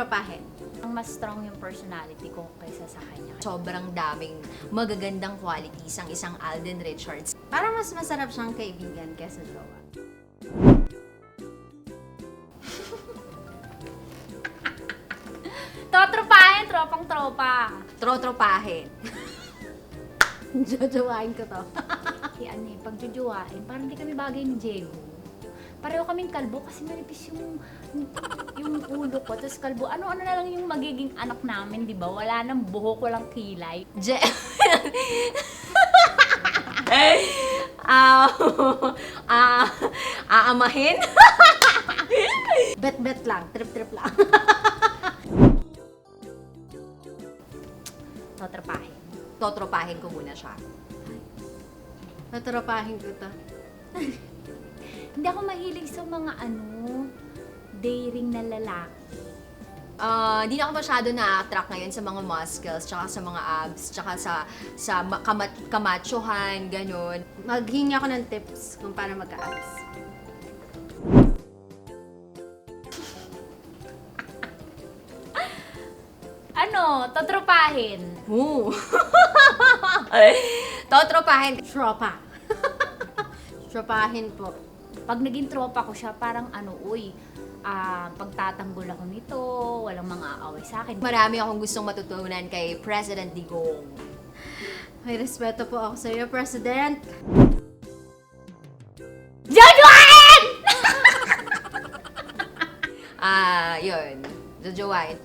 Totropahin. Ang mas strong yung personality ko kaysa sa kanya. Sobrang daming magagandang qualities ang isang Alden Richards. Parang mas masarap siyang kaibigan kaysa jowa. Totropahin, tropang tropa. Trotropahin. Jojowain ko to. Pag jujuwain, parang hindi kami bagay ni Diego. Pareho kaming kalbo kasi manipis yung ulo ko. Tapos kalbo, ano-ano na lang yung magiging anak namin, di ba? Wala nang buhok, walang kilay. Aamahin? Bet-bet lang, trip-trip lang. Totropahin. Totropahin ko muna siya. Totropahin ko to. Hindi ako mahilig sa mga daring na lalaki. Hindi na ako masyado na-attract ngayon sa mga muscles, tsaka sa mga abs, tsaka sa kamachohan, ganun. Maghingi ako ng tips kung paano magka-abs. Totropahin. Totropahin. Tropa. Tropahin po. Pag naging tropa ko siya, parang pagtatanggol ako nito, walang mga aaway sa akin. Marami akong gustong matutunan kay President Digong. May respeto po ako sa iyo, President. Jojowain! Yun. Jojowain.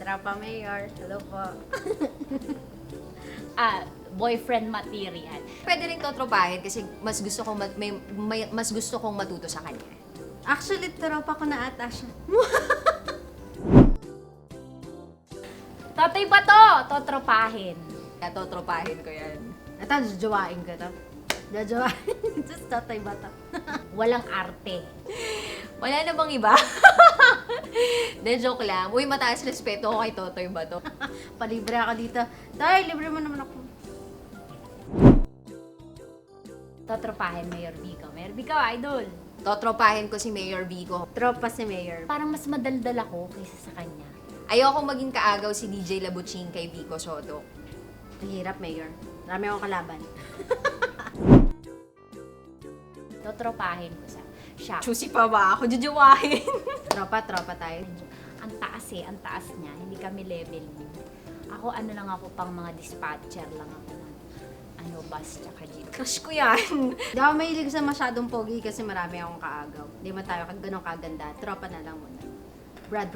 Tropa Mayor. Hello po. Boyfriend material. Pwede rin totropahin kasi mas gusto kong mas gusto kong matuto sa kanya. Actually, tropa ko na ata siya. Totoy ba to? Totropahin. Kaya totropahin ko yan. Ito, jojowain ko to. Jojowain. Just tatay ba to? Walang arte. Wala na bang iba? De, joke lang. Uy, mataas respeto ko kay Totoy Bato. Palibre ako dito. Tay, libre mo naman ako. Totropahin, Mayor Vico. Mayor Vico, idol. Totropahin ko si Mayor Vico. Tropa si Mayor. Parang mas madaldal ako kaysa sa kanya. Ayokong maging kaagaw si DJ Labuching kay Vico Soto. Ang hirap, Mayor. Marami akong kalaban. Totropahin ko siya. Choosy pa ba ako? Jujuwahin. Tropa tayo. Ang taas niya. Hindi kami level. Ako lang ako pang mga dispatcher lang ako ng bus tsaka jeep. Crush ko yan. Hindi ako mahilig sa masyadong pogi kasi marami akong kaagaw. Hindi man tayo ganun kaganda. Tropa na lang muna. Brad.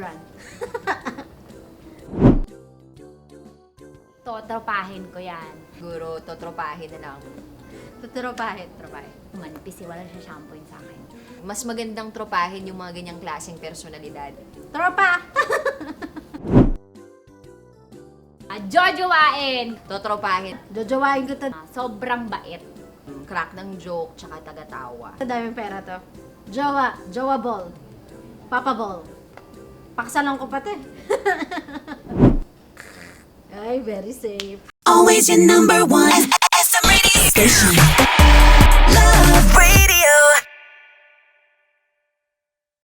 Totropahin ko yan. Siguro, totropahin na lang. Tropahin. Manipis, wala siya shampoo sa akin. Mas magandang tropahin yung mga ganyang klaseng personalidad. Tropa! Jojowain! Totropahin. Jojowain ko to. Sobrang bait. Crack ng joke, tsaka tagatawa. Ang daming pera to. Jowa ball. Papa ball. Pakasalan ko pati. Ay, very safe. Always your number one. SM Radio Station. Love